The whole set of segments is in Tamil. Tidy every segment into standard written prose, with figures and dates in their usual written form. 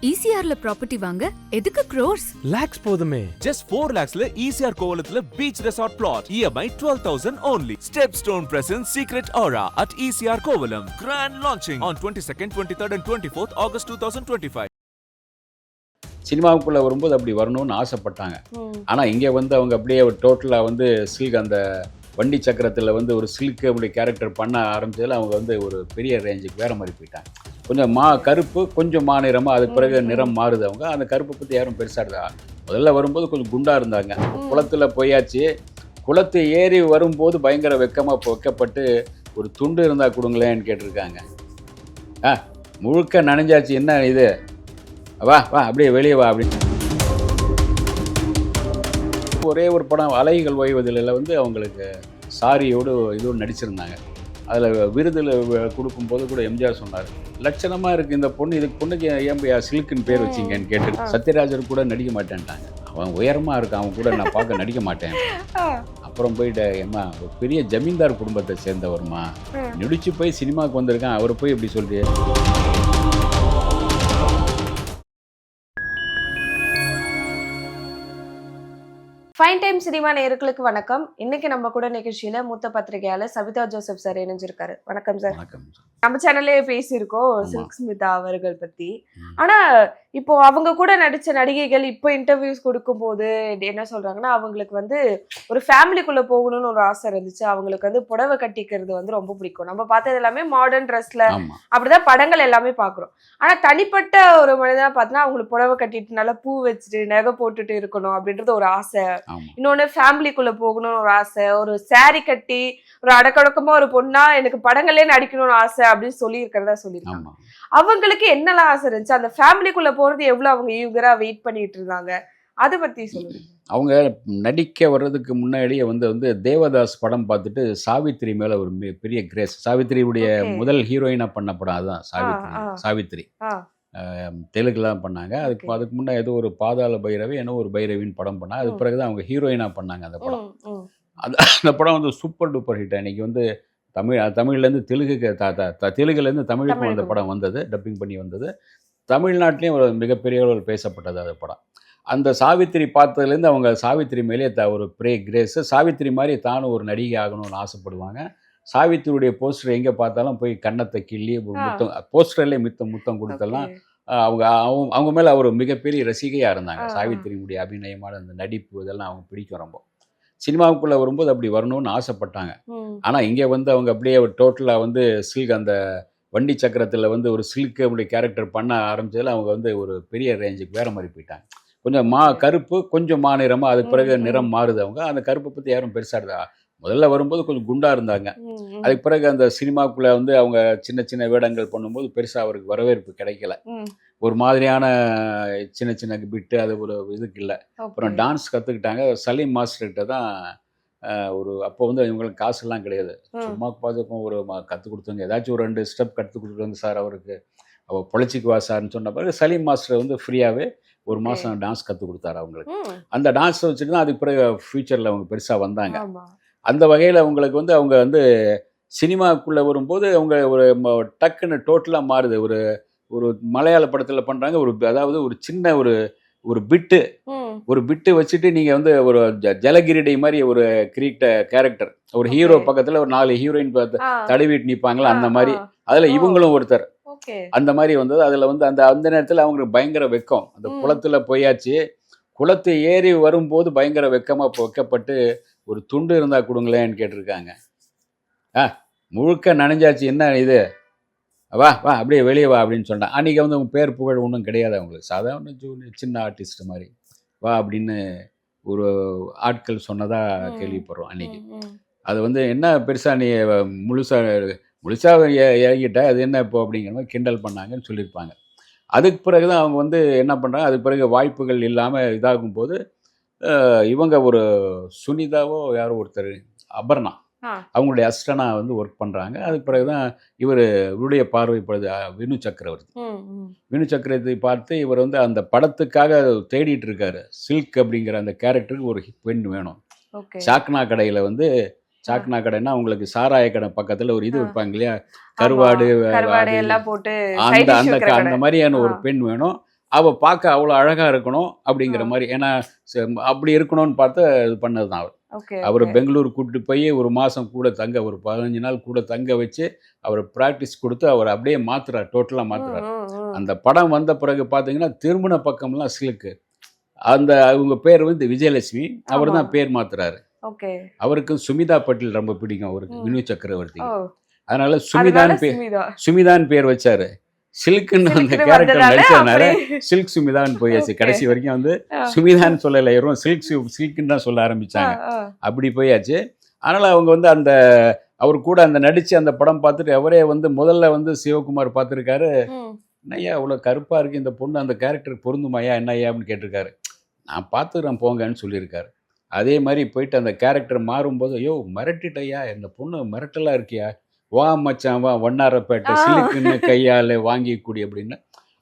ECRல ப்ராப்பர்ட்டி வாங்க எதுக்கு crores? lakhs போதுமே. Just 4 lakhsல ECR கோவலத்துல beach resort plot. EMI 12,000 only. Stepstone presents Secret Aura at ECR Kovalam. Grand launching on 22nd, 23rd and 24th August 2025. சினிமாவுக்குள்ளே வரும்போது அப்படி வரணும்னு ஆசைப்பட்டாங்க. ஆனால் இங்கே வந்து அவங்க அப்படியே டோட்டலாக வந்து சில்க் அந்த வண்டி சக்கரத்தில் வந்து ஒரு சில்க்கு அப்படி கேரக்டர் பண்ண ஆரம்பிச்சதில் அவங்க வந்து ஒரு பெரிய ரேஞ்சுக்கு வேறு மாதிரி போயிட்டாங்க. கொஞ்சம் கருப்பு கொஞ்சம் மாநிறமாக அதுக்கு பிறகு நிறம் மாறுது. அவங்க அந்த கருப்பை பற்றி யாரும் பெருசாக இருந்தா முதல்ல வரும்போது கொஞ்சம் குண்டாக இருந்தாங்க. குளத்தில் போயாச்சு. குளத்து ஏறி வரும்போது பயங்கர வைக்கப்பட்டு ஒரு துண்டு இருந்தால் கொடுங்களேன்னு கேட்டிருக்காங்க. முழுக்க நனைஞ்சாச்சு, என்ன இது, வா வா அப்படியே வெளியே வா அப்படின்னு. ஒரே ஒரு படம் அலைகள் ஓய்வதில் வந்து அவங்களுக்கு சாரியோடு இதுவும் நடிச்சிருந்தாங்க. அதில் விருதில் கொடுக்கும்போது கூட எம்ஜிஆர் சொன்னார், லட்சணமாக இருக்குது இந்த பொண்ணு, இதுக்கு பொண்ணுக்கு ஏன் சில்க்குன்னு பேர் வச்சிங்கன்னு கேட்டு. சத்யராஜர் கூட நடிக்க மாட்டேன்ட்டாங்க. அவன் உயரமாக இருக்கான், அவன் கூட நான் பார்க்க நடிக்க மாட்டேன். அப்புறம் போயிட்டு ஏம்மா ஒரு பெரிய ஜமீன்தார் குடும்பத்தை சேர்ந்தவருமா, நடிச்சு போய் சினிமாவுக்கு வந்திருக்கான், அவர் போய் இப்படி சொல்லிட்டு. ஃபைன் டைம் சினிமா நேயர்களுக்கு வணக்கம். இன்னைக்கு நம்ம கூட நிகழ்ச்சியில மூத்த பத்திரிகையாளர் சவிதா ஜோசப் சார் இணைஞ்சிருக்காரு. வணக்கம் சார். நம்ம சேனல்லே பேசியிருக்கோம் சில்க் ஸ்மிதா அவர்கள் பத்தி. ஆனா இப்போ அவங்க கூட நடிச்ச நடிகைகள் இப்போ இன்டர்வியூஸ் கொடுக்கும் போது என்ன சொல்றாங்கன்னா, அவங்களுக்கு வந்து ஒரு ஃபேமிலிக்குள்ள போகணும்னு ஒரு ஆசை இருந்துச்சு. அவங்களுக்கு வந்து புடவை கட்டிக்கிறது வந்து ரொம்ப பிடிக்கும். நம்ம பார்த்தது எல்லாமே மாடர்ன் ட்ரெஸ்ல அப்படிதான் படங்கள் எல்லாமே பாக்குறோம். ஆனா தனிப்பட்ட ஒரு மனிதனா பார்த்தோன்னா அவங்களுக்கு புடவை கட்டிட்டு நல்லா பூ வச்சுட்டு நகை போட்டுட்டு இருக்கணும் அப்படின்றது ஒரு ஆசை. இன்னொன்னு ஃபேமிலிக்குள்ள போகணும்னு ஒரு ஆசை. ஒரு சாரி கட்டி ஒரு அடக்கடக்கமா ஒரு பொண்ணா எனக்கு படங்களே நடிக்கணும்னு ஆசை அப்படின்னு சொல்லி இருக்கிறதா சொல்லியிருக்காங்க. அவங்களுக்கு என்னெல்லாம் ஆசை இருந்துச்சு, அந்த ஃபேமிலிக்குள்ள போறது எவ்வளவு அவங்க ஈகரா வெயிட் பண்ணிட்டு இருந்தாங்க, அதை பத்தி சொல்லுங்க. அவங்க நடிக்க வர்றதுக்கு முன்னாடியே வந்து தேவதாஸ் படம் பார்த்துட்டு சாவித்திரி மேல ஒரு பெரிய கிரேஸ். சாவித்திரியுடைய முதல் ஹீரோயினா பண்ண படம் அதுதான் சாவித்திரி. தெலுங்குலாம் பண்ணாங்க. அதுக்கு முன்னே ஏதோ ஒரு பாதாள பைரவி என்ன ஒரு பைரவின்னு படம் பண்ணாங்க. அதுக்கு பிறகுதான் அவங்க ஹீரோயினா பண்ணாங்க அந்த படம். அந்த படம் வந்து சூப்பர் டூப்பர் ஹிட். அன்னைக்கு வந்து தமிழ்லேருந்து தெலுங்குலேருந்து தமிழுக்கு அந்த படம் வந்தது, டப்பிங் பண்ணி வந்தது. தமிழ்நாட்டிலையும் ஒரு மிகப்பெரிய ஒரு பேசப்பட்டது அந்த படம். அந்த சாவித்திரி பார்த்ததுலேருந்து அவங்க சாவித்திரி மேலே ஒரு கிரேஸ். சாவித்திரி மாதிரி தானும் ஒரு நடிகை ஆகணும்னு ஆசைப்படுவாங்க. சாவித்திரியுடைய போஸ்டர் எங்கே பார்த்தாலும் போய் கன்னத்தை கிள்ளி முத்தம், போஸ்டர்லேயே முத்தம் கொடுத்தெல்லாம் அவங்க மேலே அவர் மிகப்பெரிய ரசிகையாக இருந்தாங்க. சாவித்திரியுடைய அபிநயமான அந்த நடிப்பு இதெல்லாம் அவங்க பிடிக்கும் ரொம்ப. சினிமாவுக்குள்ளே வரும்போது அப்படி வரணும்னு ஆசைப்பட்டாங்க. ஆனால் இங்கே வந்து அவங்க அப்படியே டோட்டலாக வந்து சில்க் அந்த வண்டி சக்கரத்தில் வந்து ஒரு சில்க்கு அப்படி கேரக்டர் பண்ண ஆரம்பிச்சதில் அவங்க வந்து ஒரு பெரிய ரேஞ்சுக்கு வேறு மாதிரி போயிட்டாங்க. கொஞ்சம் கருப்பு கொஞ்சம் மாநிறமாக அதுக்கு பிறகு நிறம் மாறுது. அவங்க அந்த கருப்பை பற்றி யாரும் பெருசாக இருந்தா முதல்ல வரும்போது கொஞ்சம் குண்டாக இருந்தாங்க. அதுக்கு பிறகு அந்த சினிமாக்குள்ளே வந்து அவங்க சின்ன சின்ன வேடங்கள் பண்ணும்போது பெருசாக அவருக்கு வரவேற்பு கிடைக்கல. ஒரு மாதிரியான சின்ன பிட்டு அது ஒரு இதுக்கு இல்லை. அப்புறம் டான்ஸ் கற்றுக்கிட்டாங்க. சலீம் மாஸ்டர்கிட்ட தான் அப்போ வந்து இவங்களுக்கு காசுலாம் கிடையாது. சும்மா பார்த்துக்கும் ஒரு கற்றுக் கொடுத்தாங்க. ஏதாச்சும் ஒரு 2 ஸ்டெப் கற்றுக் கொடுக்குறாங்க சார் அவருக்கு, அவள் பொழைச்சிக்குவா சார்னு சொன்ன பிறகு சலீம் மாஸ்டர் வந்து ஃப்ரீயாகவே ஒரு மாதம் டான்ஸ் கற்றுக் கொடுத்தாரு அவங்களுக்கு. அந்த டான்ஸை வச்சுட்டு தான் அதுக்கு பிறகு ஃப்யூச்சரில் அவங்க பெருசாக வந்தாங்க. அந்த வகையில் அவங்களுக்கு வந்து அவங்க வந்து சினிமாவுக்குள்ளே வரும்போது அவங்க ஒரு டக்குன்னு டோட்டலாக மாறுது. ஒரு மலையாள படத்தில் பண்ணுறாங்க. அதாவது ஒரு சின்ன ஒரு பிட்டு வச்சுட்டு நீங்கள் வந்து ஒரு ஜலகிரிடை மாதிரி ஒரு கேரக்டர், ஒரு ஹீரோ பக்கத்தில் ஒரு 4 ஹீரோயின் தடவிட்டு நிற்பாங்களா அந்த மாதிரி. அதில் இவங்களும் ஒருத்தர் அந்த மாதிரி வந்தது. அதில் வந்து அந்த நேரத்தில் அவங்களுக்கு பயங்கர வெக்கம். அந்த குளத்தில் போயாச்சு. குளத்து ஏறி வரும்போது பயங்கர வைக்கப்பட்டு ஒரு துண்டு இருந்தால் கொடுங்களேன்னு கேட்டிருக்காங்க. முழுக்க நனைஞ்சாச்சு, என்ன இது, வா வா அப்படியே வெளியே வா அப்படின்னு சொன்னான். அன்றைக்கி வந்து அவங்க பேர் புகழ் ஒன்றும் கிடையாது அவங்களுக்கு. சாதாரண சின்ன ஆர்டிஸ்ட் மாதிரி வா அப்படின்னு ஒரு ஆட்கள் சொன்னதாக கேள்விப்படுறோம் அன்றைக்கி. அது வந்து என்ன பெருசாக நீ முழுசாக இறங்கிட்ட, அது என்ன இப்போ அப்படிங்கிற மாதிரி கிண்டல் பண்ணாங்கன்னு சொல்லியிருப்பாங்க. அதுக்கு பிறகு தான் அவங்க வந்து என்ன பண்ணுறாங்க, அதுக்கு பிறகு வாய்ப்புகள் இல்லாமல் இதாகும் போது இவங்க ஒரு சுனிதாவோ யாரோ ஒருத்தர் அபர்ணா அவங்களுடைய அசிஸ்டனா வந்து ஒர்க் பண்ணுறாங்க. அதுக்கு பிறகு தான் இவருடைய பார்வைப்படுது வினு சக்கரவர்த்தி பார்த்து இவர் வந்து அந்த படத்துக்காக தேடிட்டு இருக்காரு. சில்க் அப்படிங்கிற அந்த கேரக்டருக்கு ஒரு பெண் வேணும். சாக்னா கடையில் வந்து சாக்னா கடைன்னா உங்களுக்கு சாராய கடை பக்கத்துல ஒரு இது வைப்பாங்க இல்லையா, கருவாடு எல்லாம் போட்டு அந்த மாதிரியான ஒரு பெண் வேணும். அவள் பார்க்க அவ்வளோ அழகாக இருக்கணும் அப்படிங்கிற மாதிரி. ஏன்னா அப்படி இருக்கணும்னு பார்த்து இது பண்ணது தான் அவர் பெங்களூர் கூட்டிட்டு போய் ஒரு மாதம் கூட தங்க, ஒரு 15 நாள் கூட தங்க வச்சு அவர் ப்ராக்டிஸ் கொடுத்து அவர் அப்படியே மாற்றுறார், டோட்டலாக மாற்றுறார். அந்த படம் வந்த பிறகு பார்த்தீங்கன்னா திருமண பக்கம்லாம் சிலுக்கு. அந்த அவங்க பேர் வந்து விஜயலட்சுமி, அவர் தான் பேர் மாத்துறாரு. அவருக்கு சுமிதா பட்டேல் ரொம்ப பிடிக்கும் அவருக்கு, வினு சக்கரவர்த்தி. அதனால சுமிதான் பேர் வச்சாரு. சில்க்குன்னு அந்த கேரக்டர் நடிச்சதுனால சில்க் சுமிதான்னு போயாச்சு. கடைசி வரைக்கும் வந்து சுமிதான்னு சொல்லலை, வெறும் சில்க்குன்னு தான் சொல்ல ஆரம்பிச்சாங்க. அப்படி போயாச்சு. அதனால அவங்க வந்து அந்த அவர் கூட அந்த நடிச்சு அந்த படம் பார்த்துட்டு அவரே வந்து முதல்ல வந்து சிவகுமார் பார்த்துருக்காரு. என்னய்யா அவ்வளோ கருப்பாக இருக்கு இந்த பொண்ணு, அந்த கேரக்டருக்கு பொருந்துமாயா என்னய்யா அப்படின்னு கேட்டிருக்காரு. நான் பார்த்துக்கிறேன் போங்கன்னு சொல்லியிருக்காரு. அதே மாதிரி போயிட்டு அந்த கேரக்டர் மாறும்போது, ஐயோ மிரட்டிட்டையா, இந்த பொண்ணு மிரட்டலாக இருக்கியா, வா மச்சான் வா வண்ணாரப்பேட்டை சிலுக்குன்னு கையால் வாங்கிக்கூடி அப்படின்னு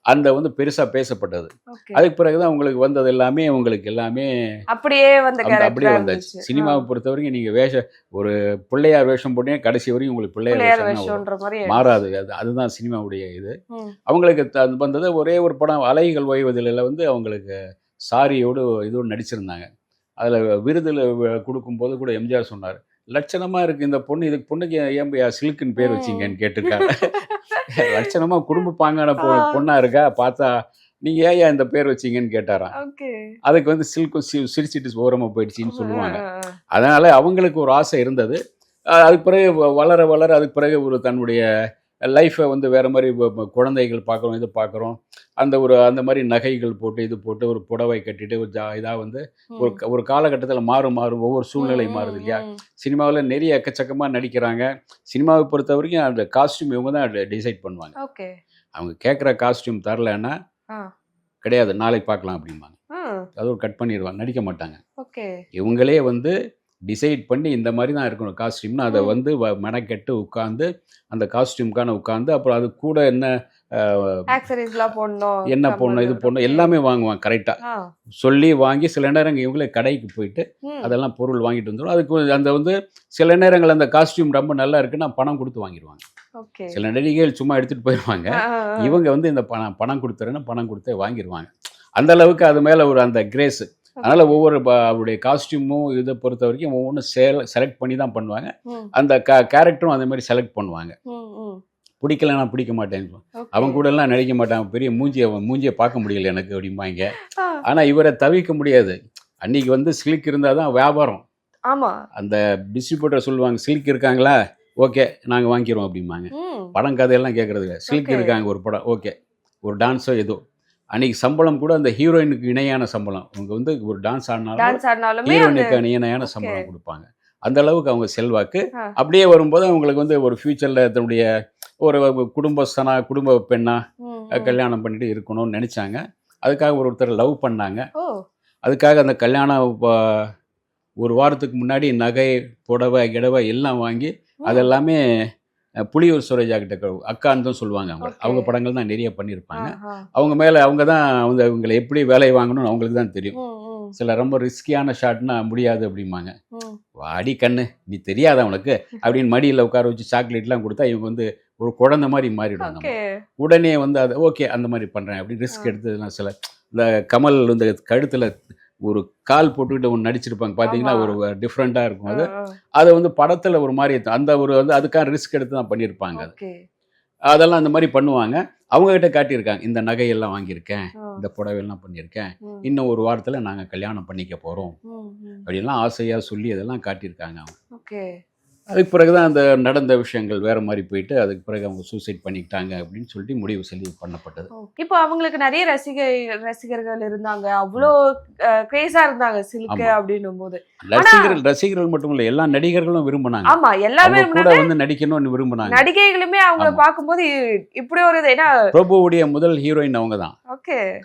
அந்த வந்து பெருசாக பேசப்பட்டது. அதுக்கு பிறகுதான் உங்களுக்கு வந்தது எல்லாமே உங்களுக்கு எல்லாமே அப்படியே வந்தாச்சு. சினிமாவை பொறுத்த வரைக்கும் நீங்கள் ஒரு பிள்ளையார் வேஷம் போட்டீங்க, கடைசி வரைக்கும் உங்களுக்கு பிள்ளையார் வேஷம் மாறாது. அதுதான் சினிமாவுடைய இது. அவங்களுக்கு வந்தது ஒரே ஒரு படம் அலைகள் ஓய்வதில் வந்து அவங்களுக்கு சாரியோடு இதுவும் நடிச்சிருந்தாங்க. அதில் விருதில் கொடுக்கும்போது கூட எம்ஜிஆர் சொன்னார், லட்சணமாக இருக்குது இந்த பொண்ணு, இதுக்கு பொண்ணுக்கு ஏன்பையா சில்க்குன்னு பேர் வச்சிங்கன்னு கேட்டிருக்காங்க. லட்சணமாக குடும்ப பாங்கான பொண்ணாக இருக்கா, பார்த்தா நீங்கள் ஏயா இந்த பேர் வச்சிங்கன்னு கேட்டாராம். அதுக்கு வந்து சில்க்கும் சிரிச்சிட்டு ஓரமாக போயிடுச்சின்னு சொல்லுவாங்க. அதனால் அவங்களுக்கு ஒரு ஆசை இருந்தது. அதுக்கு பிறகு வளர வளர அதுக்கு பிறகு ஒரு தன்னுடைய லைஃப்பை வந்து வேறு மாதிரி குழந்தைகள் பார்க்குறோம், இது பார்க்குறோம். அந்த மாதிரி நகைகள் போட்டு இது போட்டு ஒரு புடவை கட்டிட்டு ஒரு இதாக வந்து ஒரு காலகட்டத்தில் மாறும் ஒவ்வொரு சூழ்நிலை மாறுது இல்லையா. சினிமாவில் நிறைய எக்கச்சக்கமாக நடிக்கிறாங்க. சினிமாவை பொறுத்த வரைக்கும் அந்த காஸ்டியூம் இவங்க தான் டிசைட் பண்ணுவாங்க. அவங்க கேட்குற காஸ்டியூம் தரலன்னா கிடையாது, நாளைக்கு பார்க்கலாம் அப்படிம்பாங்க. அது ஒரு கட் பண்ணிடுவாங்க, நடிக்க மாட்டாங்க. இவங்களே வந்து டிசைட் பண்ணி இந்த மாதிரி தான் இருக்கணும் காஸ்டியூம்னு அதை வந்து மெனக்கெட்டு உட்காந்து அந்த காஸ்டியூம்கான உட்காந்து அப்புறம் அது கூட என்ன போடணும் இது போடணும் எல்லாமே வாங்குவாங்க. கரெக்டாக சொல்லி வாங்கி சில நேரங்கள் இவங்களே கடைக்கு போயிட்டு அதெல்லாம் பொருள் வாங்கிட்டு வந்துடும். அதுக்கு அந்த வந்து சில நேரங்கள் அந்த காஸ்டியூம் ரொம்ப நல்லா இருக்குன்னா பணம் கொடுத்து வாங்கிடுவாங்க. சில நடிகைகள் சும்மா எடுத்துகிட்டு போயிடுவாங்க. இவங்க வந்து இந்த பணம் கொடுத்துறேன்னா பணம் கொடுத்தே வாங்கிடுவாங்க. அந்த அளவுக்கு அது மேலே ஒரு அந்த கிரேஸு. அதனால் ஒவ்வொரு அவருடைய காஸ்டியூமும் இதை பொறுத்த வரைக்கும் ஒவ்வொன்றும் செலக்ட் பண்ணி தான் பண்ணுவாங்க. அந்த கேரக்டரும் அதே மாதிரி செலக்ட் பண்ணுவாங்க. பிடிக்கலன்னா பிடிக்க மாட்டேன்னு அவங்க கூட எல்லாம் நடிக்க மாட்டாங்க. பெரிய மூஞ்சியை பார்க்க முடியல எனக்கு அப்படிம்பாங்க. ஆனால் இவரை தவிர்க்க முடியாது. அன்னைக்கு வந்து சில்க் இருந்தால் தான் வியாபாரம். அந்த டிஸ்ட்ரிபியூட்டர் சொல்லுவாங்க, சில்க் இருக்காங்களா, ஓகே நாங்கள் வாங்கிக்கிறோம் அப்படிம்பாங்க. படம் கதையெல்லாம் கேட்குறது இல்லை, சில்க் இருக்காங்க ஒரு படம், ஓகே ஒரு டான்ஸோ ஏதோ. அன்றைக்கி சம்பளம் கூட அந்த ஹீரோயினுக்கு இணையான சம்பளம். அவங்க வந்து ஒரு டான்ஸ் ஆடினாலும் ஹீரோயினுக்கு இணையான சம்பளம் கொடுப்பாங்க. அந்த அளவுக்கு அவங்க செல்வாக்கு. அப்படியே வரும்போது அவங்களுக்கு வந்து ஒரு ஃப்யூச்சரில் தன்னுடைய ஒரு குடும்ப பெண்ணா கல்யாணம் பண்ணிட்டு இருக்கணும்னு நினச்சாங்க. அதுக்காக ஒருத்தர் லவ் பண்ணாங்க. அதுக்காக அந்த கல்யாணம் ஒரு வாரத்துக்கு முன்னாடி நகை புடவை கிடவை எல்லாம் வாங்கி அதெல்லாமே புலியூர் சுரேஜா கிட்ட அக்கான்னு தான் சொல்லுவாங்க. அவங்க படங்கள் தான் நிறைய பண்ணியிருப்பாங்க. அவங்க மேலே அவங்க தான் இவங்களை எப்படி வேலையை வாங்கணும்னு அவங்களுக்கு தான் தெரியும். சில ரொம்ப ரிஸ்கியான ஷாட்னா முடியாது அப்படிம்பாங்க. வாடி கண்ணு நீ தெரியாத அவனுக்கு அப்படின்னு மடியில் உட்கார வச்சு சாக்லேட்லாம் கொடுத்தா இவங்க வந்து ஒரு குழந்தை மாதிரி மாறிடுவாங்க. உடனே வந்து அதை ஓகே அந்த மாதிரி பண்ணுறேன் அப்படின்னு ரிஸ்க் எடுத்ததுலாம் சில இந்த கமல் வந்து கழுத்தில் ஒரு கால் போட்டுக்கிட்டு ஒன்று நடிச்சிருப்பாங்க பார்த்தீங்கன்னா, ஒரு டிஃப்ரெண்ட்டாக இருக்கும். அதை வந்து படத்தில் ஒரு மாதிரி அந்த ஒரு வந்து அதுக்கான ரிஸ்க் எடுத்து தான் பண்ணியிருப்பாங்க. அதெல்லாம் அந்த மாதிரி பண்ணுவாங்க. அவங்ககிட்ட காட்டியிருக்காங்க, இந்த நகையெல்லாம் வாங்கியிருக்கேன், இந்த புடவையெல்லாம் பண்ணியிருக்கேன், இன்னும் ஒரு வாரத்தில் நாங்கள் கல்யாணம் பண்ணிக்க போகிறோம் அப்படின்லாம் ஆசையாக சொல்லி அதெல்லாம் காட்டியிருக்காங்க அவங்க. அதுக்கு பிறகு தான் அந்த நடந்த விஷயங்கள் வேற மாதிரி போயிட்டு அதுக்கு பிறகு அவங்க சூசைட் பண்ணிக்கிட்டாங்க அப்படின்னு சொல்லிட்டு முடிவு சொல்லி பண்ணப்பட்டது. இப்போ அவங்களுக்கு நிறைய ரசிகர்கள் இருந்தாங்க, அவ்வளோ கிரேஸா இருந்தாங்க சில்க் அப்படின்னும் போது. ரசிகர்கள் மட்டும் இல்ல, எல்லா நடிகர்களும் விரும்பினாங்க. ஆமா, எல்லாமே கூட வந்து நடிக்கணும்னு விரும்பினாங்க. நடிகைகளுமே அவங்கள பார்க்கும்போது இப்படி ஒரு ஏன்னா பிரபுவுடைய முதல் ஹீரோயின் அவங்க தான்.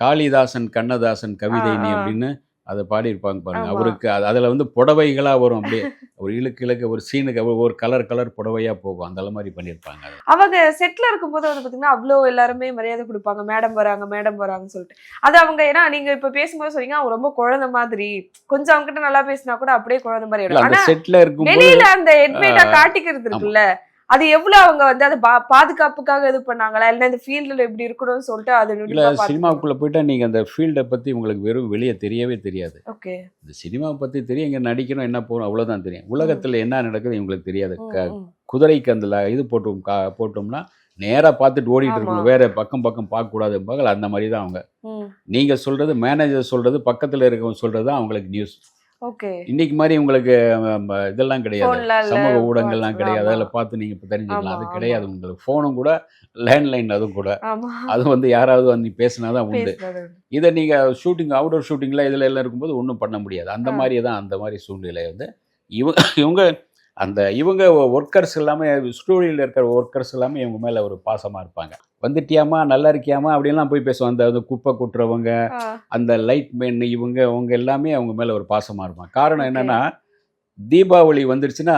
காளிதாசன் கண்ணதாசன் கவிதை நீ அப்படின்னு அதை பாடியிருப்பாங்க பாருங்க. அவருக்கு அதில் வந்து புடவைகளாக வரும், அப்படியே ஒரு இழுக்கு ஒரு சீனுக்கு ஒரு கலர் புடவையாக போகும், அந்த மாதிரி பண்ணியிருப்பாங்க. அவங்க செட்டில் இருக்கும்போது வந்து பார்த்தீங்கன்னா அவ்வளோ எல்லாருமே மரியாதை கொடுப்பாங்க, மேடம் வராங்கன்னு சொல்லிட்டு. அது அவங்க ஏன்னா நீங்கள் இப்போ பேசும்போது சொன்னீங்க அவங்க ரொம்ப குழந்தை மாதிரி, கொஞ்சம் அவங்ககிட்ட நல்லா பேசினா கூட அப்படியே குழந்தை மாதிரி. ஆனால் செட்டில் இருக்கும் வெளியில அந்த ஹெட்மேட்டாக காட்டிக்கிறது இருக்குல்ல, அது எவ்வளவு அவங்க வந்து அதை பாதுகாப்புக்காக இது பண்ணாங்களா இல்ல இந்த ஃபீல்டுல எப்படி இருக்கணும்னு சொல்லிட்டு அது இல்லை சினிமாவுக்குள்ளே போயிட்டா நீங்கள் அந்த ஃபீல்டை பற்றி உங்களுக்கு வெறும் வெளியே தெரியவே தெரியாது. ஓகே. இந்த சினிமாவை பற்றி தெரியும், இங்கே நடிக்கணும் என்ன போகணும் அவ்வளோதான் தெரியும். உலகத்தில் என்ன நடக்குது இவங்களுக்கு தெரியாது. குதிரைக்கு அந்த இது போட்டோம்னா நேராக பார்த்துட்டு ஓடிட்டு இருக்கணும், வேற பக்கம் பார்க்கக்கூடாது. அந்த மாதிரி தான் அவங்க. நீங்கள் சொல்கிறது, மேனேஜர் சொல்கிறது, பக்கத்தில் இருக்கவங்க சொல்கிறது தான் அவங்களுக்கு நியூஸ். ஓகே. இன்னைக்கு மாதிரி உங்களுக்கு இதெல்லாம் கிடையாது, சமூக ஊடகங்கள்லாம் கிடையாது, அதில் பார்த்து நீங்கள் இப்போ தெரிஞ்சுக்கலாம். அது கிடையாது. உங்களுக்கு ஃபோனும் கூட லேண்ட்லைன், அதுவும் கூட அது வந்து யாராவது வந்து பேசினா தான் உண்டு. இதை நீங்கள் ஷூட்டிங், அவுட்டோர் ஷூட்டிங்கில் இதில் எல்லாம் இருக்கும்போது ஒன்றும் பண்ண முடியாது. அந்த மாதிரி தான், அந்த மாதிரி சூழ்நிலை வந்து இவங்க ஒர்க்கர்ஸ் எல்லாமே, ஸ்டூடியோவில் இருக்கிற ஒர்க்கர்ஸ் எல்லாமே இவங்க மேலே ஒரு பாசமாக இருப்பாங்க. வந்துட்டியாமா, நல்லா இருக்கியாமா அப்படின்லாம் போய் பேசுவாங்க. அந்த குப்பை கொட்டுறவங்க, அந்த லைட் மேன், அவங்க எல்லாமே அவங்க மேலே ஒரு பாசமாக இருப்பாங்க. காரணம் என்னென்னா, தீபாவளி வந்துடுச்சுன்னா,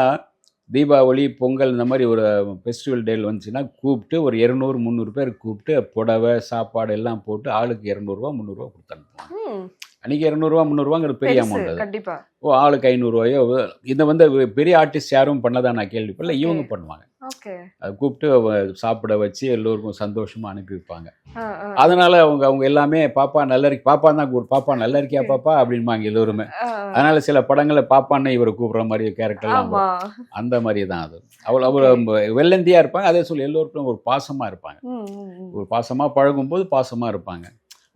தீபாவளி, பொங்கல், இந்த மாதிரி ஒரு ஃபெஸ்டிவல் டேயில் வந்துச்சுன்னா கூப்பிட்டு ஒரு 200-300 பேர் கூப்பிட்டு புடவை, சாப்பாடு எல்லாம் போட்டு ஆளுக்கு 200 ரூபா 300 ரூபா கொடுத்து அனுப்புவாங்க. அன்றைக்கி 200 ரூபா 300 ரூபாங்கிறது பெரிய அமௌண்ட். அது கண்டிப்பாக. ஆளுக்கு 500 ரூபாயோ. இதை வந்து பெரிய ஆர்டிஸ்ட் யாரும் பண்ணதான் நான் கேள்விப்படல. இவங்க பண்ணுவாங்க. அது கூப்பிட்டு சாப்பிட வச்சு எல்லோருக்கும் சந்தோஷமாக அனுப்பி வைப்பாங்க. அதனால அவங்க எல்லாமே பாப்பா நல்லா இருக்கு, பாப்பா தான் பாப்பா நல்லா இருக்கியா பாப்பா அப்படின்பாங்க எல்லோருமே. அதனால சில படங்களை பாப்பான்னு இவரை கூப்பிட்ற மாதிரி கேரக்டர்லாம் அந்த மாதிரி தான். அது அவ்வளோ வெள்ளந்தியாக இருப்பாங்க. அதே சொல்லி எல்லோருக்கும் ஒரு பாசமாக இருப்பாங்க. ஒரு பாசமாக பழகும்போது பாசமாக இருப்பாங்க.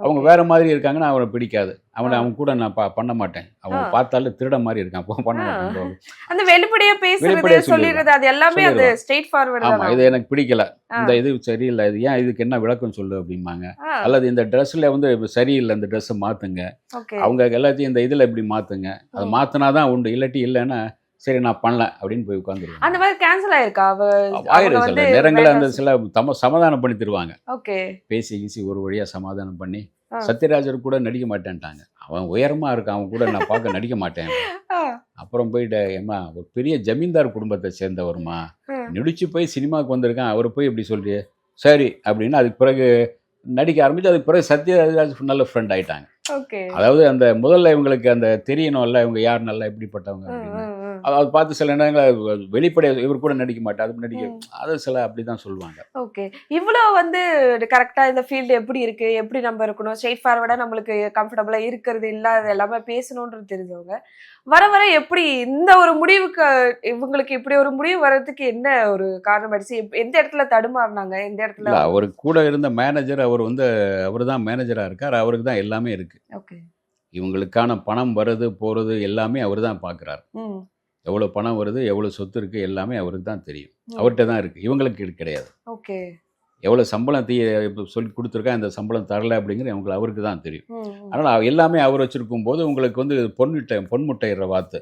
அவங்க வேற மாதிரி இருக்காங்கன்னா அவனை பிடிக்காது. அவங்க கூட நான் பண்ண மாட்டேன். அவங்க பார்த்தாலும் திருட மாதிரி இருக்கான், பண்ண மாட்டேன். அந்த வெளிப்படையா பேசுறது, சொல்லிடுறது, அது எல்லாமே அது ஸ்ட்ரெயிட் ஃபார்வர்ட். ஆமா, இது எனக்கு பிடிக்கல, இந்த இது சரியில்லை, இது ஏன், இதுக்கு என்ன விளக்கம் சொல்லு அப்படிம்பாங்க. அல்லது இந்த ட்ரெஸ்ல வந்து சரியில்லை, இந்த ட்ரெஸ்ஸை மாத்துங்க, அவங்க எல்லாத்தையும் இந்த இதுல இப்படி மாத்துங்க, அதை மாத்தினாதான் உண்டு, இல்லாட்டி இல்லைன்னா சரி நான் பண்ணல அப்படின்னு போய் உட்காந்துருவாங்க. அந்த மாதிரி கேன்சல் ஆயிருக்கா? ஆயிரம் சில நேரங்களில் அந்த சில சமாதானம் பண்ணி தருவாங்க. ஓகே. பேசி கீசி ஒரு வழியா சமாதானம் பண்ணி. சத்யராஜர் கூட நடிக்க மாட்டேன்ட்டாங்க. அவன் உயரமா இருக்கான், அவன் கூட நான் பார்க்க நடிக்க மாட்டேன். அப்புறம் போயிட்டு, ஏமா ஒரு பெரிய ஜமீன்தார் குடும்பத்தை சேர்ந்தவருமா, நடிச்சு போய் சினிமாவுக்கு வந்திருக்கான், அவர் போய் இப்படி சொல்றியே, சரி அப்படின்னு அதுக்கு பிறகு நடிக்க ஆரம்பிச்சு. அதுக்கு பிறகு சத்யராஜ் நல்ல ஃப்ரெண்ட் ஆயிட்டாங்க. அதாவது அந்த முதல்ல இவங்களுக்கு அந்த தெரியணும்ல, இவங்க யார், நல்லா எப்படிப்பட்டவங்க அப்படின்னு. அதை பார்த்து சில நேரங்கள் வெளிப்படையாக இவர் கூட நடிக்க மாட்டேன், அது நடிக்க, அது சில அப்படிதான் சொல்லுவாங்க. ஓகே. இவ்வளோ வந்து கரெக்டாக இந்த ஃபீல்டு எப்படி இருக்கு, எப்படி நம்ம இருக்கணும், ஸ்ட்ரெயிட் ஃபார்வர்டாக நம்மளுக்கு கம்ஃபர்டபுளாக இருக்கிறது இல்லாத எல்லாமே பேசணுன்றது தெரிஞ்சவங்க வர வர எப்படி இந்த ஒரு முடிவுக்கு, இவங்களுக்கு இப்படி ஒரு முடிவு வர்றதுக்கு என்ன ஒரு காரணம் ஆயிடுச்சு? எந்த இடத்துல தடுமாறினாங்க? எந்த இடத்துல? அவர் கூட இருந்த மேனேஜர், அவர் தான் மேனேஜராக இருக்கார், அவருக்கு தான் எல்லாமே இருக்கு. ஓகே. இவங்களுக்கான பணம் வருது போறது எல்லாமே அவர் தான் பார்க்குறாரு. எவ்வளோ பணம் வருது, எவ்வளோ சொத்து இருக்கு, எல்லாமே அவருக்கு தான் தெரியும், அவர்கிட்ட தான் இருக்கு, இவங்களுக்கு கிடையாது. ஓகே. எவ்வளோ சம்பளம் சொல்லி கொடுத்துருக்கா, இந்த சம்பளம் தரல அப்படிங்கிற அவருக்கு தான் தெரியும். அதனால் எல்லாமே அவர் வச்சுருக்கும் போது உங்களுக்கு வந்து பொன்முட்டையிற வாத்து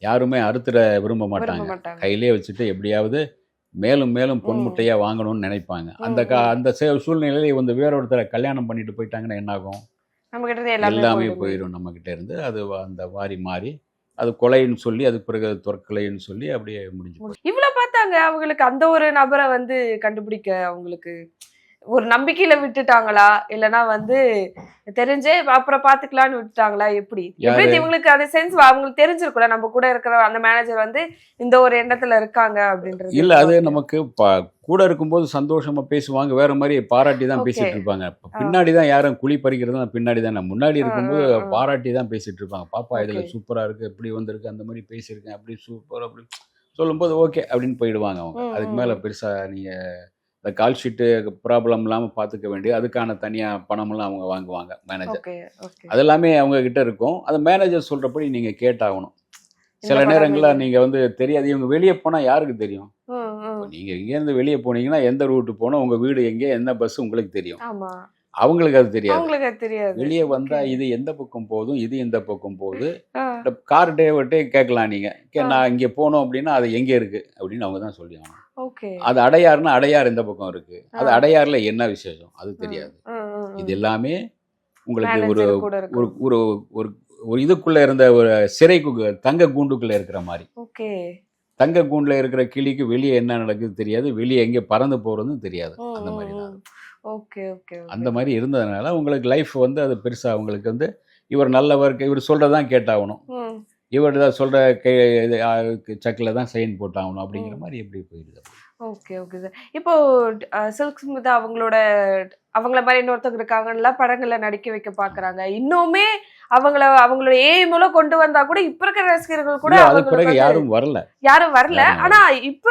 யாருமே அறுத்துட விரும்ப மாட்டாங்க. கையிலே வச்சுட்டு எப்படியாவது மேலும் மேலும் பொன்முட்டையாக வாங்கணும்னு நினைப்பாங்க. அந்த சூழ்நிலையில் வந்து வேற ஒருத்தரை கல்யாணம் பண்ணிட்டு போயிட்டாங்கன்னா என்னாகும்? எல்லாமே போயிடும் நம்மக்கிட்ட இருந்து. அது அந்த வாரி மாறி அது கொலைன்னு சொல்லி, அதுக்கு பிறகு தொற்கொலைன்னு சொல்லி அப்படியே முடிஞ்சு. இவ்வளவு பார்த்தாங்க, அவங்களுக்கு அந்த ஒரு நபரை வந்து கண்டுபிடிக்க அவங்களுக்கு ஒரு நம்பிக்கையில விட்டுட்டாங்களா, இல்லைன்னா வந்து தெரிஞ்சே அப்புறம் பாத்துக்கலான்னு விட்டுட்டாங்களா? எப்படி இவங்களுக்கு அது சென்ஸ் அவங்களுக்கு தெரிஞ்சிருக்கும்ல, நம்ம கூட இருக்கிற அந்த மேனேஜர் வந்து இந்த ஒரு எண்ணத்துல இருக்காங்க அப்படின்றது. இல்ல, அது நமக்கு கூட இருக்கும்போது சந்தோஷமா பேசுவாங்க, வேற மாதிரி பாராட்டி தான் பேசிட்டு இருப்பாங்க. பின்னாடி தான் யாரும் குழி பறிக்கிறது பின்னாடி தான். முன்னாடி இருக்கும்போது பாராட்டி தான் பேசிட்டு இருப்பாங்க. பாப்பா இதுல சூப்பரா இருக்கு, இப்படி வந்திருக்கு, அந்த மாதிரி பேசியிருக்கேன், அப்படி சூப்பர் அப்படி சொல்லும்போது ஓகே அப்படின்னு போயிடுவாங்க அவங்க. அதுக்கு மேல பெருசா நீங்க இந்த கால் ஷீட்டு ப்ராப்ளம் இல்லாமல் பார்த்துக்க வேண்டிய அதுக்கான தனியாக பணமெல்லாம் அவங்க வாங்குவாங்க மேனேஜர். அதெல்லாமே அவங்க கிட்ட இருக்கும். அது மேனேஜர் சொல்கிறபடி நீங்கள் கேட்டாகணும். சில நேரங்களில் நீங்கள் வந்து தெரியாது, இவங்க வெளியே போனால் யாருக்கு தெரியும்? நீங்கள் இங்கேருந்து வெளியே போனீங்கன்னா எந்த ரூட்டு போனால் உங்கள் வீடு எங்கே, என்ன பஸ் உங்களுக்கு தெரியும். அவங்களுக்கு அது தெரியாது. வெளியே வந்தா இது எந்த பக்கம் போதும், இது எந்த பக்கம் போகுது, கார் டிரைவர்கிட்டே கேட்கலாம். நீங்க நான் இங்கே போனோம் அப்படின்னா அது எங்க இருக்கு அப்படின்னு அவங்க தான் சொல்லி ஆகணும். அது அடையாறுனா அடையாறு இந்த பக்கம் இருக்கு, அது அடையாறுல என்ன விசேஷம் அது தெரியாது. இது எல்லாமே உங்களுக்கு ஒரு ஒரு ஒரு ஒரு இதுக்குள்ள இருந்த ஒரு சிறைக்கு, தங்க கூண்டுக்குள்ள இருக்கிற மாதிரி. தங்க கூண்டுல இருக்கிற கிளிக்கு வெளியே என்ன நடக்குது தெரியாது, வெளியே எங்கே பறந்து போறதுன்னு தெரியாது. அந்த மாதிரி தான். அந்த மாதிரி இருந்ததுனால உங்களுக்கு லைஃப் வந்து அது பெருசா உங்களுக்கு வந்து இவர் நல்லவர், இவர் சொல்றதான் கேட்டாகணும், இவர் சொல்ற சக்கில் தான் சைன் போட்டாகணும் அப்படிங்கிற மாதிரி எப்படி போயிடுது. Okay okay sir. இப்போ சில்க் ஸ்மிதா அவங்கள மாதிரி இன்னொருத்தவங்க இருக்காங்கல்ல, படங்கள்ல நடிக்க வைக்க பாக்குறாங்க. இன்னுமே அவங்களோட ஏஐ கொண்டு வந்தா கூட இப்ப இருக்கிற ரசிகர்கள் கூட இல்ல, அதுக்கு பிறகு யாரும் வரல. ஆனா இப்ப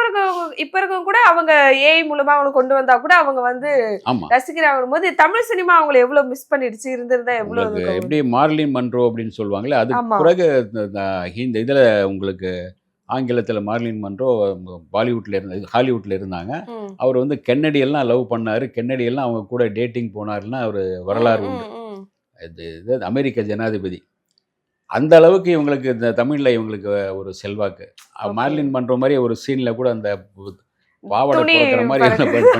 இருக்கவங்க கூட அவங்க ஏஐ மூலமா அவங்களை கொண்டு வந்தா கூட அவங்க வந்து ஆமா, ரசிக்கிறாங்க போது தமிழ் சினிமா அவங்களை எவ்வளவு மிஸ் பண்ணிடுச்சு, இருந்திருந்தா எவ்வளவு உங்களுக்கு இருக்கும். எப்படி மார்லின் மன்றோ அப்படின்னு சொல்லுவாங்களே, அதுக்கு ஆமா. பிறகு இந்த இதுல உங்களுக்கு ஆங்கிலத்துல மார்லின் மன்றோ ஹாலிவுட்ல இருந்தாங்க. ம். அவர் வந்து கென்னடி எல்லாம் லவ் பண்ணாரு, கென்னடி எல்லாம் அவங்க கூட டேட்டிங் போனாருன்னா ஒரு வரலாறு ம், உண்டு. ம், ம். இது அமெரிக்க ஜனாதிபதி. அந்த அளவுக்கு இவங்களுக்கு இந்த தமிழ்ல இவங்களுக்கு ஒரு செல்வாக்கு. Okay. மார்லின் மன்றோ மாதிரி ஒரு சீன்ல கூட அந்த பாவாடை துணி பிறக்கிற மாதிரி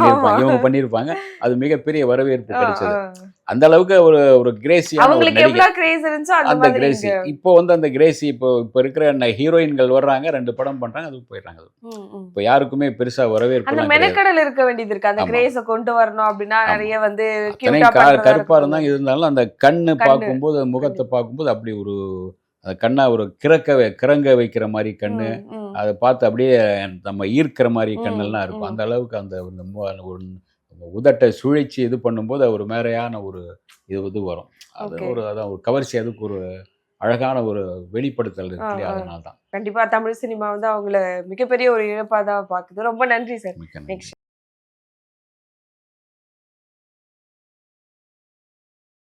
ஆமா. இவங்க பண்ணியிருப்பாங்க. அது மிகப்பெரிய வரவேற்பு ஆ, கிடைச்சது. ஆ. அந்த அளவுக்கு ஒரு கிரேசியான ஒரு அவங்களுக்கு நடிகை. எவ்வளவு கிரேஸ் இருந்துச்சோ அந்த அந்த மாதிரி கிரேசி இங்க. இப்போ வந்து அந்த கிரேசி இப்போ இருக்கிற ஹீரோயின்கள் வர்றாங்க, 2 படம் பண்றாங்க, அதுக்கு போயிடுறாங்க. ம், ம். இப்போ யாருக்குமே பெருசா வரவேற்பு அந்த எல்லாம் கிடையாது. மெனக்கடல் இருக்க வேண்டியது இருக்கு. அந்த ஆமா. கிரேஸ கொண்டு வரணும் அப்படின்னா ஆமா. நிறைய வந்து அத்தனை cute ஆ பண்றதா கருப்பா இருக்கும். இருந்தாங்க, இருந்தாலும் அந்த கண்ணு கண்ணு. பார்க்கும்போது, அந்த முகத்தை பார்க்கும்போது அப்படி ஒரு அந்த கண்ணா ஒரு கிறங்க வைக்கிற மாதிரி கண்ணு, ம், ம். அதை பார்த்து அப்படியே நம்ம ஈர்க்கிற மாதிரி ம், கண்ணெல்லாம் இருக்கும். ம். அந்த அளவுக்கு அந்த ஒரு உதட்டை சுழற்சி இது பண்ணும்போது ஒரு மேறையான ஒரு இது வரும். அது Okay. அதான் ஒரு கவர்ச்சி, அதுக்கு ஒரு அழகான ஒரு வெளிப்படுத்தல் இருக்கு இல்லையா? ஆ, ஆ. அதனால தான் கண்டிப்பா தமிழ் சினிமா வந்து அவங்கள மிகப்பெரிய ஒரு இழப்பா தான் பாக்குது. ரொம்ப நன்றி சார். மிக்க நன்றி. நெக்ஸ்ட்